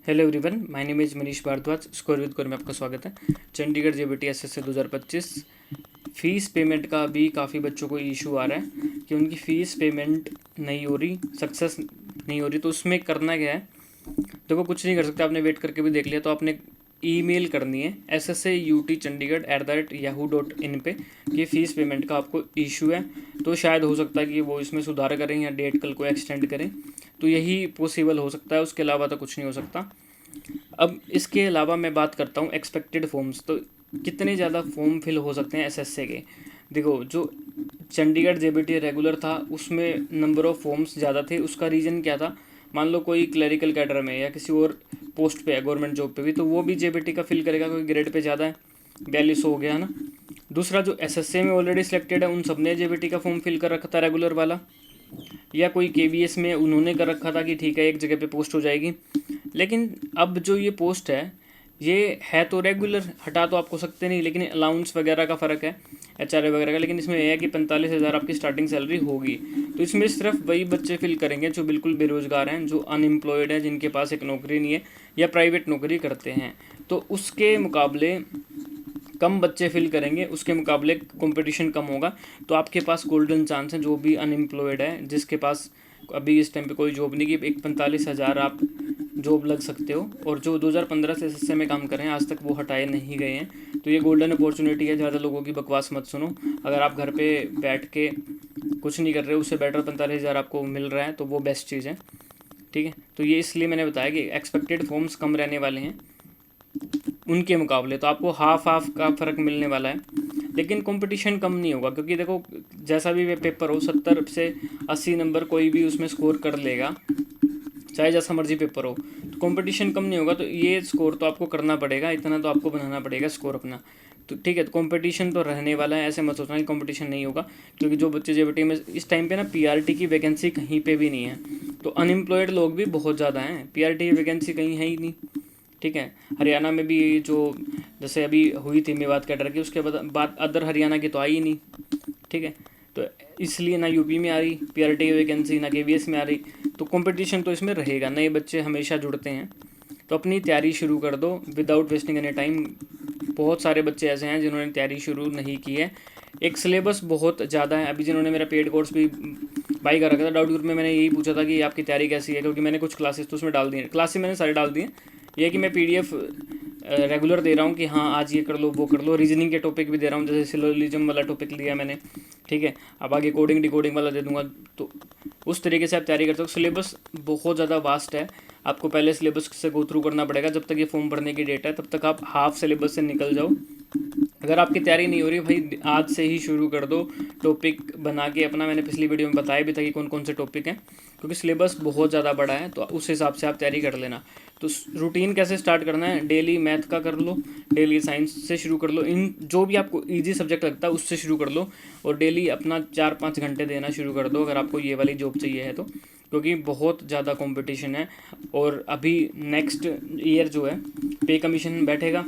Hello everyone, my name is Manish Bhardwaj. Score with core में आपका स्वागत है। Chandigarh JBT SSC 2025 fees payment का भी काफ़ी बच्चों को इशू आ रहा है कि उनकी फ़ीस पेमेंट नहीं हो रही, सक्सेस नहीं हो रही। तो उसमें करना क्या है, देखो कुछ नहीं कर सकते, आपने वेट करके भी देख लिया। तो आपने ईमेल करनी है ssauttchandigarh@yahoo.in पे कि फ़ीस पेमेंट का आपको इशू है। तो शायद हो सकता है कि वो इसमें सुधार करें या डेट कल को एक्सटेंड करें, तो यही पॉसिबल हो सकता है। उसके अलावा तो कुछ नहीं हो सकता। अब इसके अलावा मैं बात करता हूँ एक्सपेक्टेड फॉर्म्स। तो कितने ज़्यादा फॉर्म फिल हो सकते हैं एसएससी के। देखो, जो चंडीगढ़ जेबीटी रेगुलर था उसमें नंबर ऑफ़ फॉर्म्स ज़्यादा थे। उसका रीज़न क्या था, मान लो कोई क्लरिकल कैडर में या किसी और पोस्ट पे है गवर्नमेंट जॉब पे भी, तो वो भी जेबीटी का फिल करेगा क्योंकि ग्रेड पे ज़्यादा है, 4200 हो गया है ना। दूसरा, जो एसएससी में ऑलरेडी सिलेक्टेड है उन सब ने जेबीटी का फॉर्म फिल कर रखा था रेगुलर वाला, या कोई केवीएस में उन्होंने कर रखा था कि ठीक है एक जगह पे पोस्ट हो जाएगी। लेकिन अब जो ये पोस्ट ये है तो रेगुलर, हटा तो आपको सकते नहीं, लेकिन अलाउंस वगैरह का फ़र्क है, एचआरए वगैरह का। लेकिन इसमें यह है कि 45,000 आपकी स्टार्टिंग सैलरी होगी। तो इसमें सिर्फ वही बच्चे फिल करेंगे जो बिल्कुल बेरोज़गार हैं, जो अनएम्प्लॉयड हैं, जिनके पास एक नौकरी नहीं है या प्राइवेट नौकरी करते हैं। तो उसके मुकाबले कम बच्चे फिल करेंगे, उसके मुकाबले कंपटीशन कम होगा। तो आपके पास गोल्डन चांस है, जो भी अनएम्प्लॉयड है, जिसके पास अभी इस टाइम पे कोई जॉब नहीं, कि एक 45,000 आप जॉब लग सकते हो। और जो 2015 से एसएससी में काम कर रहे हैं आज तक वो हटाए नहीं गए हैं। तो ये गोल्डन अपॉर्चुनिटी है, ज़्यादा लोगों की बकवास मत सुनो। अगर आप घर पे बैठ के कुछ नहीं कर रहे हो, उससे बेटर 45,000 आपको मिल रहा है, तो वो बेस्ट चीज़ है। ठीक है, तो ये इसलिए मैंने बताया कि एक्सपेक्टेड फॉर्म्स कम रहने वाले हैं उनके मुकाबले। तो आपको हाफ हाफ का फ़र्क मिलने वाला है, लेकिन कंपटीशन कम नहीं होगा। क्योंकि देखो, जैसा भी वे पेपर हो, 70 से 80 नंबर कोई भी उसमें स्कोर कर लेगा, चाहे जैसा मर्जी पेपर हो। तो कंपटीशन कम नहीं होगा, तो ये स्कोर तो आपको करना पड़ेगा, इतना तो आपको बनाना पड़ेगा स्कोर अपना। तो ठीक है, तो कंपटीशन तो रहने वाला है, ऐसे मत सोचना कि कंपटीशन नहीं होगा। क्योंकि जो बच्चे जेबीटी में इस टाइम पे ना, पीआरटी की वैकेंसी कहीं पे भी नहीं है। तो अनएम्प्लॉयड लोग भी बहुत ज़्यादा हैं, पीआरटी की वैकेंसी कहीं है ही नहीं। ठीक है, हरियाणा में भी जो जैसे अभी हुई थी मेवात कैडर की, उसके बाद अदर हरियाणा की तो आई ही नहीं। ठीक है, तो इसलिए ना यूपी में आ रही पीआरटी की वैकेंसी, ना केवीएस में आ रही। तो कंपटीशन तो इसमें रहेगा, नए बच्चे हमेशा जुड़ते हैं। तो अपनी तैयारी शुरू कर दो विदाउट वेस्टिंग एनी टाइम। बहुत सारे बच्चे ऐसे हैं जिन्होंने तैयारी शुरू नहीं की है। एक सिलेबस बहुत ज़्यादा है। अभी जिन्होंने मेरा पेड कोर्स भी बाई कर रखा था, डाउट ग्रुप में मैंने यही पूछा था कि आपकी तैयारी कैसी है, क्योंकि मैंने कुछ क्लासेस तो उसमें डाल दी हैं। क्लासेस मैंने सारे डाल दिए। ये है कि मैं पीडीएफ रेगुलर दे रहा हूँ कि हाँ आज ये कर लो वो कर लो। रीजनिंग के टॉपिक भी दे रहा हूँ, जैसे सिलोजिज्म वाला टॉपिक लिया मैंने। ठीक है, अब आगे कोडिंग डिकोडिंग वाला दे दूंगा। तो उस तरीके से आप तैयारी कर सकते हो। सिलेबस बहुत ज़्यादा वास्ट है, आपको पहले सिलेबस से गो थ्रू करना पड़ेगा। जब तक ये फॉर्म भरने की डेट है तब तक आप हाफ सिलेबस से निकल जाओ। अगर आपकी तैयारी नहीं हो रही भाई, आज से ही शुरू कर दो टॉपिक बना के अपना। मैंने पिछली वीडियो में बताया भी था कि कौन कौन से टॉपिक हैं, क्योंकि सिलेबस बहुत ज़्यादा बड़ा है। तो उस हिसाब से आप तैयारी कर लेना। तो रूटीन कैसे स्टार्ट करना है, डेली मैथ का कर लो, डेली साइंस से शुरू कर लो। इन जो भी आपको ईजी सब्जेक्ट लगता है उससे शुरू कर लो, और डेली अपना 4-5 घंटे देना शुरू कर दो अगर आपको ये वाली जॉब चाहिए है तो। क्योंकि बहुत ज़्यादा कंपटीशन है। और अभी नेक्स्ट ईयर जो है पे कमीशन बैठेगा,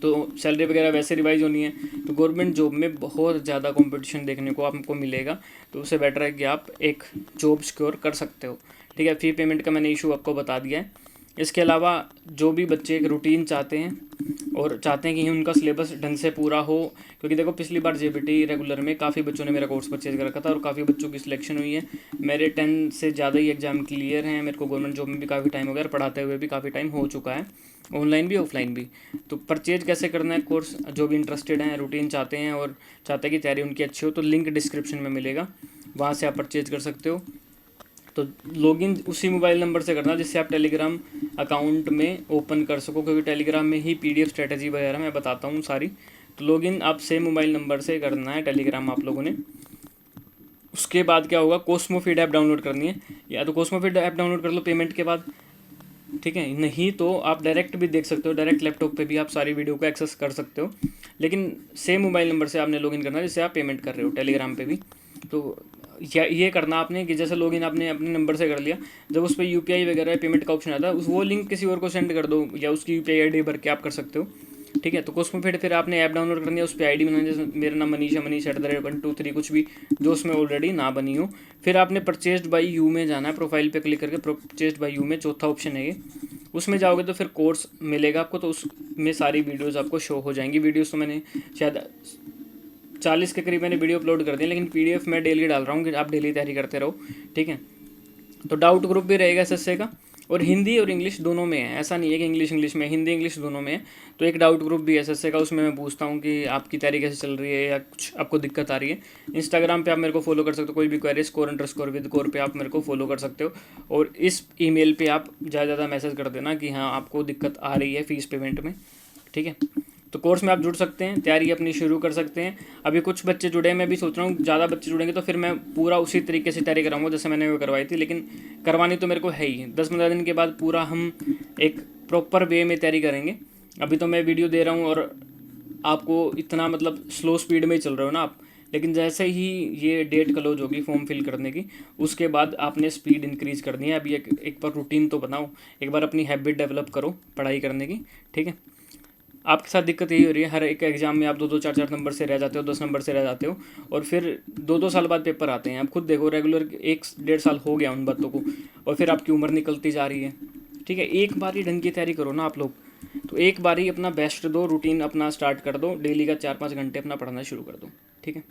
तो सैलरी वगैरह वैसे रिवाइज होनी है। तो गवर्नमेंट जॉब में बहुत ज़्यादा कंपटीशन देखने को आपको मिलेगा। तो उससे बेटर है कि आप एक जॉब सिक्योर कर सकते हो। ठीक है, फ़ी पेमेंट का मैंने इशू आपको बता दिया है। इसके अलावा जो भी बच्चे एक रूटीन चाहते हैं और चाहते हैं कि उनका सिलेबस ढंग से पूरा हो, क्योंकि देखो पिछली बार जेबीटी रेगुलर में काफ़ी बच्चों ने मेरा कोर्स परचेज कर रखा था और काफ़ी बच्चों की सिलेक्शन हुई है। मेरे 10 से ज़्यादा ही एग्ज़ाम क्लियर हैं। मेरे को गवर्नमेंट जॉब में भी काफ़ी टाइम हो गया और पढ़ाते हुए भी काफ़ी टाइम हो चुका है, ऑनलाइन भी ऑफलाइन भी। तो परचेज कैसे करना है कोर्स, जो भी इंटरेस्टेड हैं, रूटीन चाहते हैं और चाहते हैं कि तैयारी उनकी अच्छी हो, तो लिंक डिस्क्रिप्शन में मिलेगा, वहाँ से आप परचेज कर सकते हो। तो लॉगिन उसी मोबाइल नंबर से करना जिससे आप टेलीग्राम अकाउंट में ओपन कर सको, क्योंकि टेलीग्राम में ही पीडीएफ स्ट्रेटजी वगैरह मैं बताता हूँ सारी। तो लॉगिन आप सेम मोबाइल नंबर से करना है टेलीग्राम आप लोगों ने। उसके बाद क्या होगा, कोस्मोफीड ऐप डाउनलोड करनी है। या तो कोस्मोफीड ऐप डाउनलोड कर लो पेमेंट के बाद, ठीक है। नहीं तो आप डायरेक्ट भी देख सकते हो, डायरेक्ट लैपटॉप पे भी आप सारी वीडियो को एक्सेस कर सकते हो। लेकिन सेम मोबाइल नंबर से आपने लॉगिन करना है जिससे आप पेमेंट कर रहे हो टेलीग्राम पे भी। तो ये करना आपने कि जैसे लॉगिन आपने अपने नंबर से कर लिया, जब उस पर यूपीआई वगैरह पेमेंट का ऑप्शन आता है, वो लिंक किसी और को सेंड कर दो, या उसकी यूपीआई आईडी भर के आप कर सकते हो। ठीक है, तो उसमें फिर आपने ऐप डाउनलोड करनी है, उस पर आईडी बनानी है, जैसे मेरा नाम मनीष @123 कुछ भी जो उसमें ऑलरेडी ना बनी हो। फिर आपने परचेस्ड बाई यू में जाना है, प्रोफाइल पे क्लिक करके परचेस्ड बाई यू में चौथा ऑप्शन है ये, उसमें जाओगे तो फिर कोर्स मिलेगा आपको, तो उसमें सारी वीडियोज़ आपको शो हो जाएंगी। वीडियोज़ तो मैंने शायद 40 के करीब मैंने वीडियो अपलोड कर दिए, लेकिन PDF मैं डेली डाल रहा हूँ कि आप डेली तैयारी करते रहो, ठीक है। तो डाउट ग्रुप भी रहेगा SSA का, और हिंदी और इंग्लिश दोनों में है, ऐसा नहीं है कि इंग्लिश में, हिंदी इंग्लिश दोनों में है। तो एक डाउट ग्रुप भी है SSA का, उसमें मैं पूछता हूँ कि आपकी तैयारी कैसे चल रही है या कुछ आपको दिक्कत आ रही है। इंस्टाग्राम पे आप मेरे को फॉलो कर सकते हो, कोई भी क्वेरी __with_core पे आप मेरे को फॉलो कर सकते हो, और इस ईमेल पे आप ज़्यादा मैसेज कर देना कि हाँ आपको दिक्कत आ रही है फ़ीस पेमेंट में, ठीक है। तो कोर्स में आप जुड़ सकते हैं, तैयारी अपनी शुरू कर सकते हैं। अभी कुछ बच्चे जुड़े हैं, मैं भी सोच रहा हूँ ज़्यादा बच्चे जुड़ेंगे तो फिर मैं पूरा उसी तरीके से तैयारी कराऊंगा जैसे मैंने वो करवाई थी, लेकिन करवानी तो मेरे को है ही। 10-15 दिन के बाद पूरा हम एक प्रॉपर वे में तैयारी करेंगे। अभी तो मैं वीडियो दे रहा हूँ और आपको इतना मतलब स्लो स्पीड में ही चल रहे हो ना आप, लेकिन जैसे ही ये डेट क्लोज होगी फॉर्म फिल करने की, उसके बाद आपने स्पीड इंक्रीज़ करनी है। अभी एक बार रूटीन तो बनाओ, एक बार अपनी हैबिट डेवलप करो पढ़ाई करने की, ठीक है। आपके साथ दिक्कत यही हो रही है, हर एक एग्जाम में आप 2-2 4-4 नंबर से रह जाते हो, 10 नंबर से रह जाते हो, और फिर 2-2 साल बाद पेपर आते हैं। आप खुद देखो, रेगुलर 1-1.5 साल हो गया उन बातों को, और फिर आपकी उम्र निकलती जा रही है, ठीक है। एक बार ही ढंग की तैयारी करो ना आप लोग, तो एक बार ही अपना बेस्ट दो, रूटीन अपना स्टार्ट कर दो, डेली का 4-5 घंटे अपना पढ़ना शुरू कर दो, ठीक है।